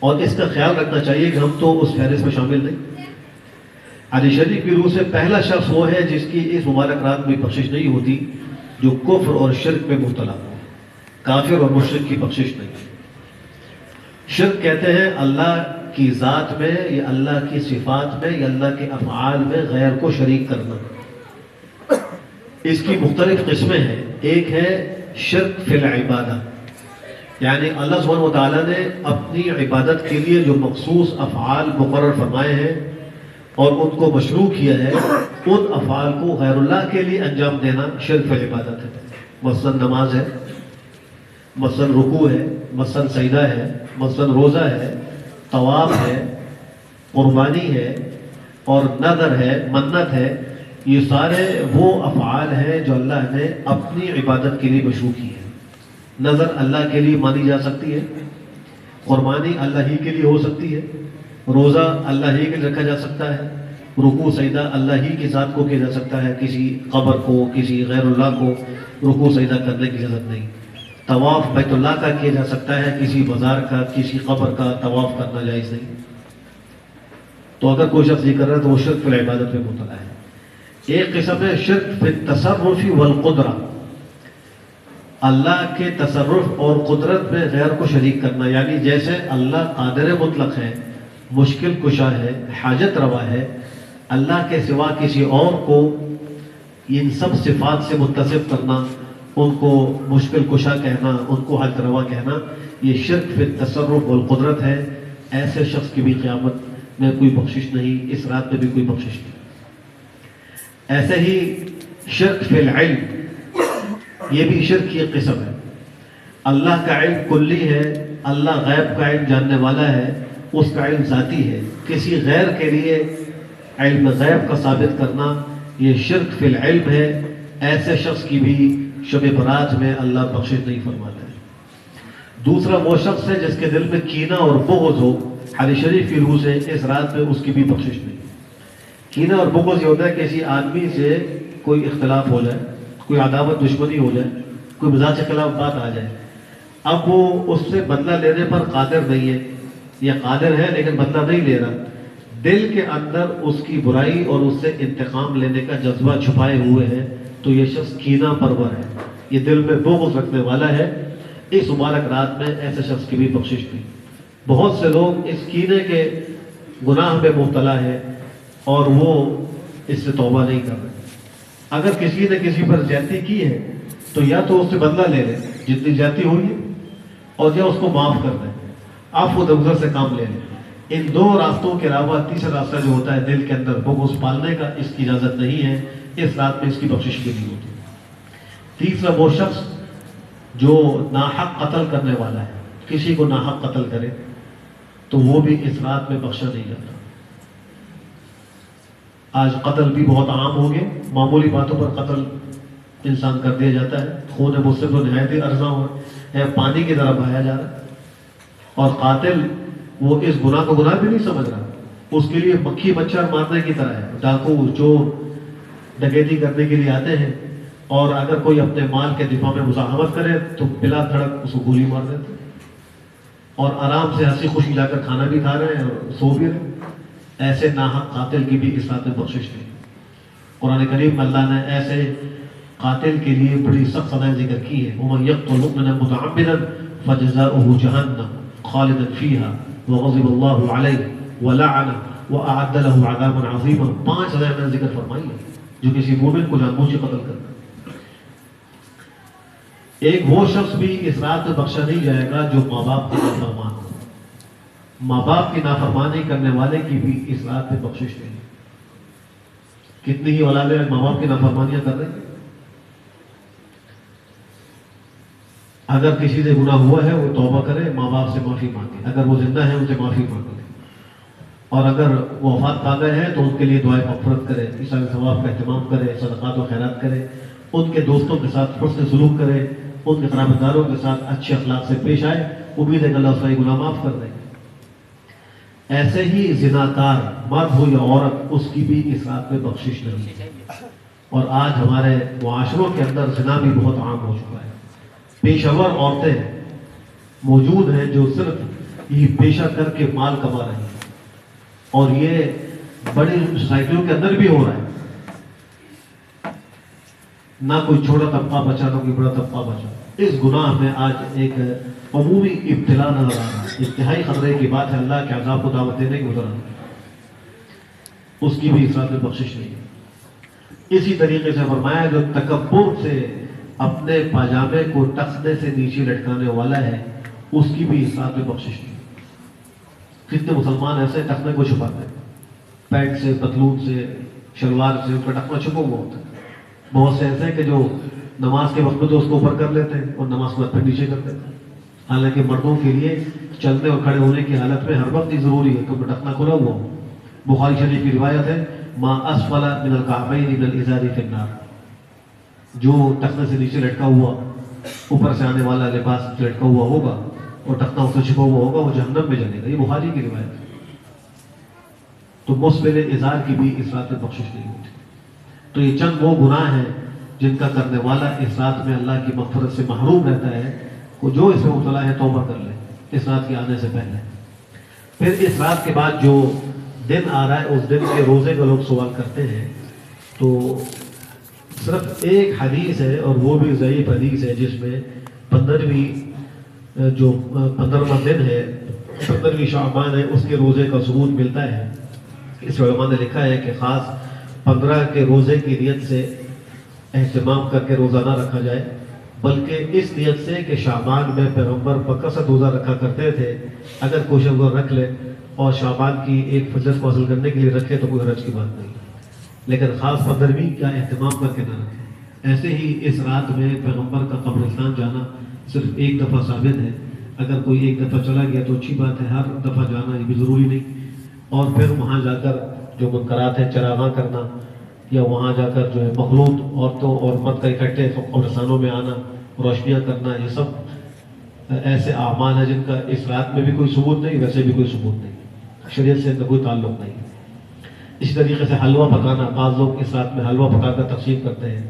اور اس کا خیال رکھنا چاہیے کہ ہم تو اس فہرست میں شامل نہیں۔ حدیث شریف کی روح سے پہلا شخص وہ ہے جس کی اس مبارک رات میں بخشش نہیں ہوتی جو کفر اور شرک میں مبتلا ہو۔ کافر اور مشرک کی بخشش نہیں۔ شرک کہتے ہیں اللہ کی ذات میں یا اللہ کی صفات میں یا اللہ کے افعال میں غیر کو شریک کرنا۔ اس کی مختلف قسمیں ہیں۔ ایک ہے شرک فی العبادہ، یعنی اللہ سبحانہ وتعالیٰ نے اپنی عبادت کے لیے جو مخصوص افعال مقرر فرمائے ہیں اور ان کو مشروع کیا ہے، ان افعال کو غیر اللہ کے لیے انجام دینا شرک فی العبادت ہے۔ مثلا نماز ہے، مثلا رکوع ہے، مثلا سجدہ ہے، مثلا روزہ ہے، طواف ہے، قربانی ہے اور نذر ہے، منت ہے۔ یہ سارے وہ افعال ہیں جو اللہ نے اپنی عبادت کے لیے مشروع کی ہے۔ نظر اللہ کے لیے مانی جا سکتی ہے، قربانی اللہ ہی کے لیے ہو سکتی ہے، روزہ اللہ ہی کے لیے رکھا جا سکتا ہے، رکوع سجدہ اللہ ہی کے ذات کو کیا جا سکتا ہے، کسی قبر کو، کسی غیر اللہ کو رکوع سجدہ کرنے کی اجازت نہیں۔ طواف بیت اللہ کا کیا جا سکتا ہے، کسی بازار کا، کسی قبر کا طواف کرنا جائز نہیں۔ تو اگر کوئی شخص یہ کر رہا ہے تو وہ شرک فی العبادت میں مبتلا ہے۔ ایک قسم ہے شرک فی التصرف والقدرہ، اللہ کے تصرف اور قدرت میں غیر کو شریک کرنا، یعنی جیسے اللہ قادر مطلق ہے، مشکل کشا ہے، حاجت روا ہے، اللہ کے سوا کسی اور کو ان سب صفات سے متصف کرنا، ان کو مشکل کشا کہنا، ان کو حاجت روا کہنا، یہ شرک فی التصرف والقدرت ہے۔ ایسے شخص کی بھی قیامت میں کوئی بخشش نہیں، اس رات میں بھی کوئی بخشش نہیں۔ ایسے ہی شرک فی العلم، یہ بھی شرک کی ایک قسم ہے۔ اللہ کا علم کلی ہے، اللہ غیب کا علم جاننے والا ہے، اس کا علم ذاتی ہے۔ کسی غیر کے لیے علم غیب کا ثابت کرنا یہ شرک فی العلم ہے۔ ایسے شخص کی بھی شب برات میں اللہ بخشش نہیں فرماتا ہے۔ دوسرا وہ شخص ہے جس کے دل میں کینہ اور بغض ہو، حدیث شریف کی روح سے اس رات میں اس کی بھی بخشش نہیں۔ کینہ اور بغض یہ ہوتا ہے کہ کسی آدمی سے کوئی اختلاف ہو جائے، کوئی عداوت دشمنی ہو جائے، کوئی مزاج کے خلاف بات آ جائے، اب وہ اس سے بدلہ لینے پر قادر نہیں ہے، یا قادر ہے لیکن بدلہ نہیں لے رہا، دل کے اندر اس کی برائی اور اس سے انتقام لینے کا جذبہ چھپائے ہوئے ہے، تو یہ شخص کینہ پرور ہے، یہ دل میں بغض رکھنے والا ہے۔ اس مبارک رات میں ایسے شخص کی بھی بخشش نہیں۔ بہت سے لوگ اس کینے کے گناہ میں مبتلا ہے اور وہ اس سے توبہ نہیں کر رہے۔ اگر کسی نے کسی پر زیادتی کی ہے تو یا تو اس سے بدلہ لے لیں جتنی زیادتی ہوئی ہے، اور یا اس کو معاف کر دیں، عفو درگزر سے کام لے لیں۔ ان دو راستوں کے علاوہ تیسرا راستہ جو ہوتا ہے دل کے اندر بغض پالنے کا، اس کی اجازت نہیں ہے، اس رات میں اس کی بخشش بھی نہیں ہوتی۔ تیسرا وہ شخص جو ناحق قتل کرنے والا ہے، کسی کو ناحق قتل کرے تو وہ بھی اس رات میں بخشا نہیں جاتا۔ آج قتل بھی بہت عام ہو گئے، معمولی باتوں پر قتل انسان کر دیا جاتا ہے، خون مسلم تو نہایت ہی ارزاں ہے، پانی کی طرح بہایا جا رہا ہے، اور قاتل وہ اس گناہ کو گناہ بھی نہیں سمجھ رہا، اس کے لیے مکھی مچھر مارنے کی طرح ہے۔ ڈاکو چور ڈکیتی کرنے کے لیے آتے ہیں، اور اگر کوئی اپنے مال کے دفاع میں مزاحمت کرے تو بلا دھڑک اس کو گولی مار دیتے ہیں، اور آرام سے ہنسی خوشی جا کر کھانا بھی کھا رہے ہیں اور سو بھی رہے ہیں۔ ایسے ناحق قاتل کی بھی اس رات میں بخشش نہیں۔ قرآن کریم میں اللہ نے ایسے قاتل کے لیے بڑی سخت سزائیں ذکر کی ہے۔ وَمَن يَقْتُلْ مُؤْمِنًا مُتَعَمِّدًا فَجَزَاؤُهُ جَهَنَّمُ خَالِدًا فِيهَا وَغَضِبَ اللَّهُ عَلَيْهِ وَلَعَنَهُ وَأَعَدَّ لَهُ عَذَابًا عَظِيمًا۔ 5 سزائیں میں نے ذکر فرمائی ہے جو کسی مومن کو جان بوجھ کے قتل کرتا ہے۔ ایک وہ شخص بھی اس رات میں بخشا نہیں جائے گا جو ماں باپ کا نافرمان ہو۔ ماں باپ کی نافرمانی کرنے والے کی بھی اس رات میں بخشش نہیں۔ کتنی ہی اولادیں ماں باپ کی نافرمانیاں کر رہی ہیں۔ اگر کسی سے گناہ ہوا ہے وہ توبہ کرے، ماں باپ سے معافی مانگے، اگر وہ زندہ ہیں ان سے معافی مانگے، اور اگر وہ وفات پا گئے ہیں تو ان کے لیے دعائیں مغفرت کرے، ایثار ثواب کا اہتمام کرے، صدقات و خیرات کرے، ان کے دوستوں کے ساتھ حسن سلوک کرے، ان کے قرابت داروں کے ساتھ اچھے اخلاق سے پیش آئے، امید ہے کہ اللہ اس کا یہ گناہ معاف کر دے گا۔ ایسے ہی زناکار مرد ہو یا عورت، اس کی بھی اس رات میں بخشش نہیں ہے۔ اور آج ہمارے معاشروں کے اندر زنا بھی بہت عام ہو چکا ہے۔ پیشہ ور عورتیں موجود ہیں جو صرف یہ پیشہ کر کے مال کما رہے ہیں، اور یہ بڑی سوسائٹیوں کے اندر بھی ہو رہا ہے. نہ کوئی چھوٹا طبقہ بچا نہ کوئی بڑا طبقہ بچا. اس گناہ میں آج ایک عمومی ابتلا نظر آ رہا ہے. انتہائی خطرے کی بات ہے. اللہ کے عذاب کو دعوت دینے کی گزرا اس کی بھی اسلام میں بخشش نہیں ہے. اسی طریقے سے فرمایا جو تکبر سے اپنے پاجامے کو ٹخنے سے نیچے لٹکانے والا ہے اس کی بھی اسلام میں بخشش نہیں. کتنے مسلمان ایسے ٹخنے کو چھپاتے ہیں، پینٹ سے، پتلون سے، شلوار سے ان کا ٹخنا چھپا ہوا ہوتا ہے. بہت سے ایسے ہیں کہ جو نماز کے وقت میں تو اس کو اوپر کر لیتے ہیں اور نماز کے وقت پھر نیچے کر دیتے ہیں. حالانکہ مردوں کے لیے چلنے اور کھڑے ہونے کی حالت میں ہر وقت یہ ضروری ہے کہ ٹخنا کھلا ہوا ہو. بخاری شریف کی روایت ہے ما اسفل من الکعبین من الازار فی النار، جو ٹخنے سے نیچے لٹکا ہوا اوپر سے آنے والا لباس لٹکا ہوا ہوگا اور ٹخنا اس سے چھپا ہوا ہوگا وہ جہنم میں جلے گا. یہ بخاری کی روایت ہے. تو مسبل ازار کی بھی اس رات میں بخشش نہیں ہوتی. تو یہ چند وہ گناہ ہیں جن کا کرنے والا اس رات میں اللہ کی مغفرت سے محروم رہتا ہے. وہ جو اس میں مبتلا ہے توبہ کر لے اس رات کے آنے سے پہلے. پھر اس رات کے بعد جو دن آ رہا ہے اس دن کے روزے کا لوگ سوال کرتے ہیں. تو صرف ایک حدیث ہے اور وہ بھی ضعیف حدیث ہے جس میں 15ویں جو 15واں دن ہے 15ویں شعبان ہے اس کے روزے کا ثبوت ملتا ہے. اس علماء نے لکھا ہے کہ خاص 15 کے روزے کی نیت سے اہتمام کر کے روزہ نہ رکھا جائے، بلکہ اس نیت سے کہ شعبان میں پیغمبر بکثرت روزہ رکھا کرتے تھے. اگر کوئی شخص رکھ لے اور شعبان کی ایک فضیلت کو حاصل کرنے کے لیے رکھے تو کوئی حرج کی بات نہیں، لیکن خاص 15ویں کا اہتمام کر کے نہ رکھے. ایسے ہی اس رات میں پیغمبر کا قبرستان جانا صرف ایک دفعہ ثابت ہے. اگر کوئی ایک دفعہ چلا گیا تو اچھی بات ہے، ہر دفعہ جانا یہ بھی ضروری نہیں. اور پھر وہاں جا کر جو منکرات ہیں چراغاں کرنا یا وہاں جا کر جو ہے مخلوط عورتوں اور مرد کا اکٹھے قبرستانوں میں آنا، روشنیاں کرنا، یہ سب ایسے اعمال ہیں جن کا اس رات میں بھی کوئی ثبوت نہیں، ویسے بھی کوئی ثبوت نہیں، شریعت سے ان کا کوئی تعلق نہیں. اسی طریقے سے حلوہ پکانا، بعض لوگ اس رات میں حلوہ پکا کر تقسیم کرتے ہیں.